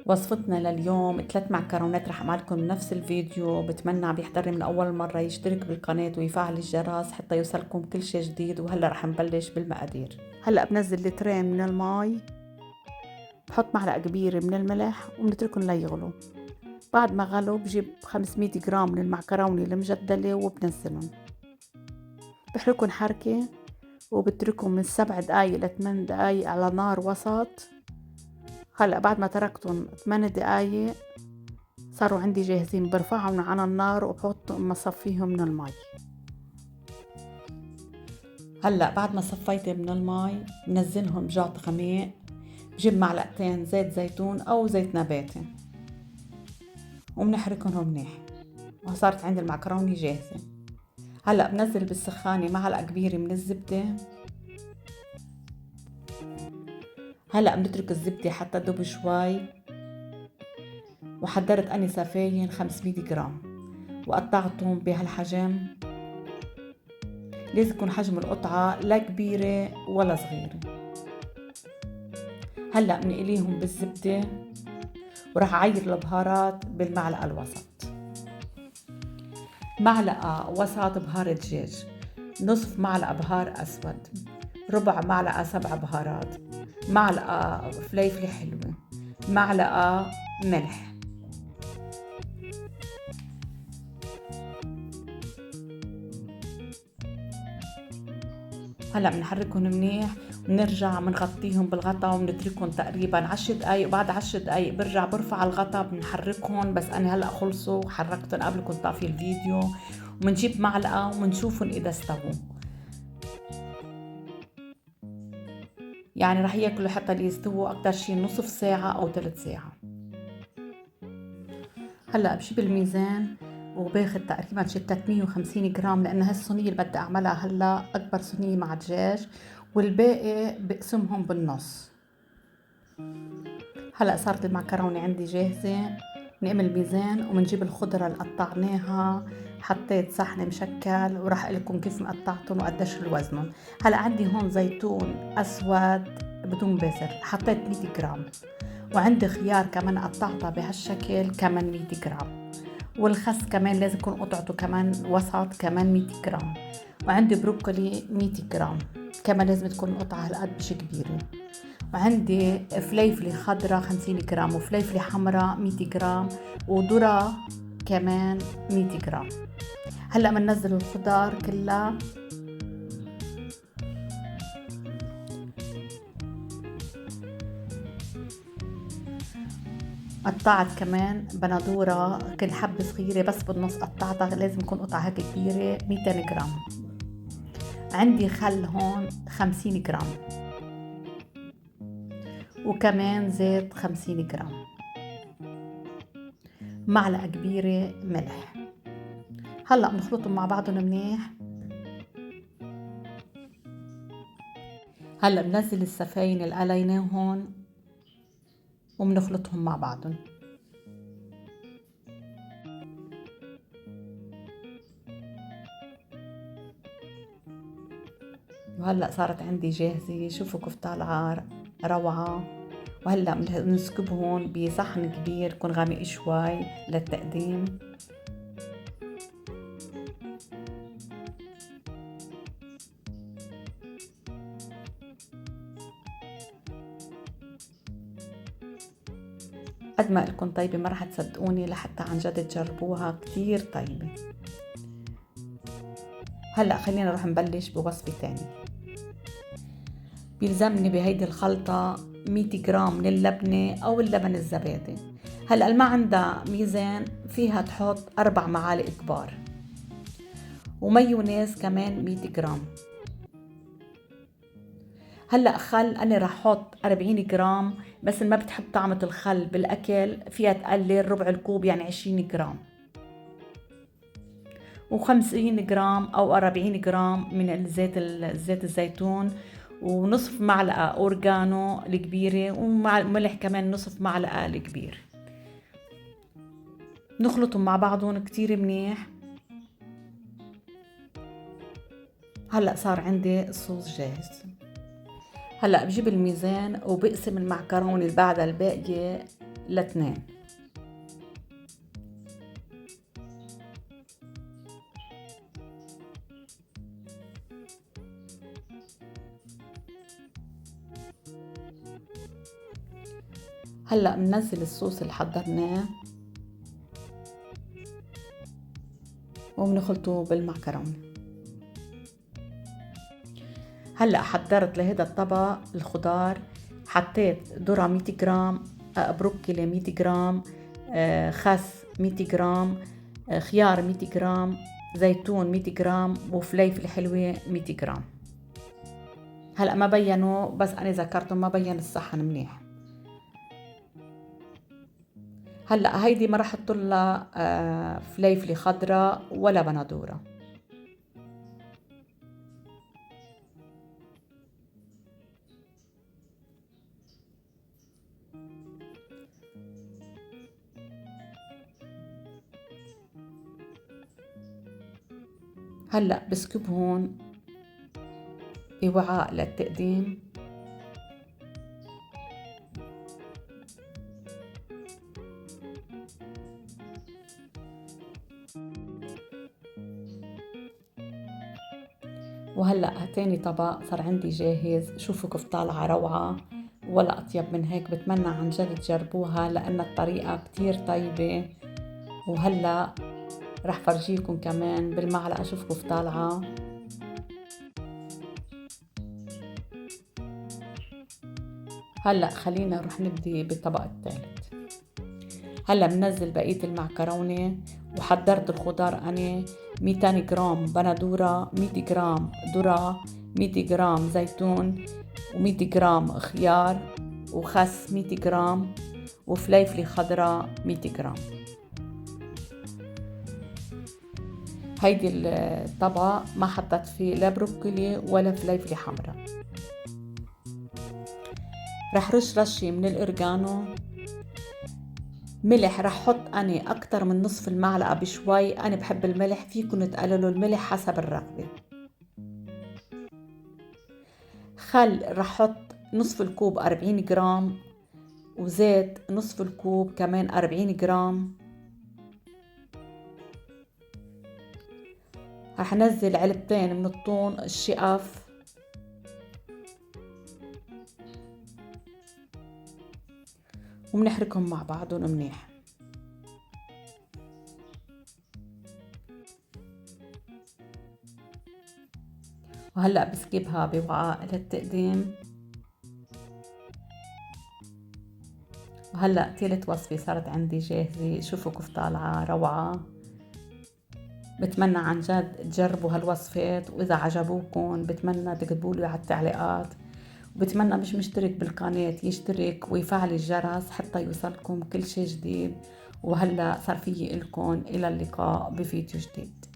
وصفتنا لليوم 3 معكرونات رح أعملكم نفس الفيديو. بتمنى عم يحضرني من أول مرة يشترك بالقناة ويفعل الجرس حتى يوصلكم كل شي جديد. وهلأ رح نبلش بالمقادير. هلأ بنزل لترين من المي، بحط معلقة كبيرة من الملح وبنتركهم ليغلوا. بعد ما غلوا بجيب 500 جرام من المعكرونة المجدلة وبنزلهم، بحركهم حركة وبتركهم من 7 دقايق ل8 دقايق على نار وسط. هلأ بعد ما تركتهم 8 دقايق صاروا عندي جاهزين، برفعهم على النار وبحط مصفيهم من المي. هلأ بعد ما صفيت من المي بنزلهم بجاط غميق، بجيب معلقتين زيت زيتون أو زيت نباتي وبنحركهم منيح، وصارت عندي المعكرونة جاهزة. هلأ بنزل بالسخانة معلقة كبيرة من الزبدة. هلأ بنترك الزبدة حتى تدوب شوي. وحضرت أني سفاين 500 جرام وقطعتهم بهالحجم. لازم يكون حجم القطعة لا كبيرة ولا صغيرة. هلأ بنقليهم بالزبدة وراح أعير البهارات بالمعلقة الوسط. معلقة وسط بهار دجاج، نصف معلقة بهار أسود، ربع معلقة 7 بهارات، معلقة فليفلة حلوة، معلقة ملح. هلأ بنحركهم منيح ونرجع بنغطيهم بالغطا وبنتركهم تقريبا 10 دقايق. بعد 10 دقايق برجع برفع الغطا بنحركهم، بس أنا هلأ خلصوا حركتهم قبل كنت طافي الفيديو. وبنجيب معلقة وبنشوفهم إذا استووا، يعني رح ياكلوا حتى ليستووا أكتر شي نصف ساعة أو 3 ساعة. هلأ بجيب الميزان وباخد تقريبا شي 350 جرام، لأن هالصينية اللي بدي أعملها هلأ أكبر صينية مع دجاج، والباقي بقسمهم بالنص. هلأ صارت المعكرونة عندي جاهزة. بنعمل الميزان وبنجيب الخضرة اللي قطعناها. حطيت صحن مشكل وراح لكم كيف مقطعتهم وقديش الوزنهم. هلأ عندي هون زيتون أسود بدون بذر، حطيت 100 جرام، وعندي خيار كمان قطعتها بهالشكل كمان 100 جرام، والخس كمان لازم يكون قطعته كمان وسط كمان 100 جرام، وعندي بروكولي 100 جرام كمان لازم تكون قطعة هالقد مش كبيرة، وعندي فليفلة خضرة 50 جرام وفليفلة حمراء 100 جرام وذرة كمان 100 جرام. هلأ بننزل الخضار كلها. قطعت كمان بندورة كل حبة صغيرة بس بالنص قطعتها، لازم يكون قطعة هيك كبيرة 200 جرام. عندي خل هون 50 جرام، وكمان زيت 50 جرام، معلقة كبيرة ملح. هلأ بنخلطهم مع بعضهم منيح. هلأ بنزل السفاين اللي قليناهم وبنخلطهم مع بعضهم. وهلأ صارت عندي جاهزة، شوفوا كيف طالعة روعة. وهلأ بنسكبهم بصحن كبير يكون غامق شوي للتقديم. قد ما لكم طيبة ما رح تصدقوني لحتى عن جد تجربوها، كتير طيبة. هلأ خلينا نروح نبلش بوصفة تانية. بيلزمني بهيدي الخلطة 100 جرام من اللبنة أو اللبن الزبادي. هلأ اللي ما عندها ميزان فيها تحط 4 معالق كبار، ومايونيز كمان 100 جرام. هلأ خل أنا رح أحط 40 جرام، بس ما بتحب طعمة الخل بالأكل فيها تقلل ربع الكوب يعني 20 جرام، و50 جرام أو 40 جرام من الزيت الزيتون، ونصف معلقة أورجانو الكبيرة، وملح كمان نصف معلقة الكبير. نخلطهم مع بعضهم كتير منيح. هلأ صار عندي الصوص جاهز. هلأ بجيب الميزان وبقسم المعكرونة اللي بعدها الباقية ل2. هلأ بننزل الصوص اللي حضرناه وبنخلطه بالمعكرونة. هلأ حضرت لهذا الطبق الخضار، حطيت ذرة 100 جرام، بروكلي 100 جرام، خس 100 جرام، خيار 100 جرام، زيتون 100 جرام، وفليفل حلوة 100 جرام. هلأ ما بينوا، بس أنا ذكرتهم، ما بين الصحن منيح. هلأ هيدي ما رح احطلها فليفلة خضراء ولا بندورة. هلأ بسكبهم بوعاء للتقديم. وهلأ تاني طبق صار عندي جاهز. شوفوا كيف طالعة روعة، ولا أطيب من هيك. بتمنى عن جد تجربوها لأن الطريقة كتير طيبة. وهلأ رح فرجيكم كمان بالمعلقة. شوفوا كيف طالعة. هلأ خلينا نروح نبدي بالطبق الثالث. هلأ بنزل بقية المعكرونة. وحضرت الخضار أنا 200 جرام بندورة، 100 جرام ذرة، 100 جرام زيتون، و100 جرام خيار، وخس 100 جرام، وفليفلة خضراء 100 جرام. هيدي الطبق ما حطت فيه لا بروكلي ولا فليفلة حمراء. رح رش رشة من الأوريجانو. ملح رح حط أنا أكتر من نصف المعلقة بشوي. أنا بحب الملح، فيكن تقللوا الملح حسب الرغبة. خل رح حط نصف الكوب 40 جرام، وزيت نصف الكوب كمان 40 جرام. رح نزل علبتين من الثوم الشقف، ومنحركهم مع بعضهم منيح. وهلأ بسكبها بوعاء للتقديم. وهلأ ثالث وصفة صارت عندي جاهزة. شوفوا كيف طالعة روعة. بتمنى عن جد تجربوا هالوصفات، وإذا عجبوكم بتمنى تكتبولي على التعليقات. وبتمنى مش مشترك بالقناة يشترك ويفعل الجرس حتى يوصلكم كل شي جديد. وهلأ صار فيي إلكم إلى اللقاء بفيديو جديد.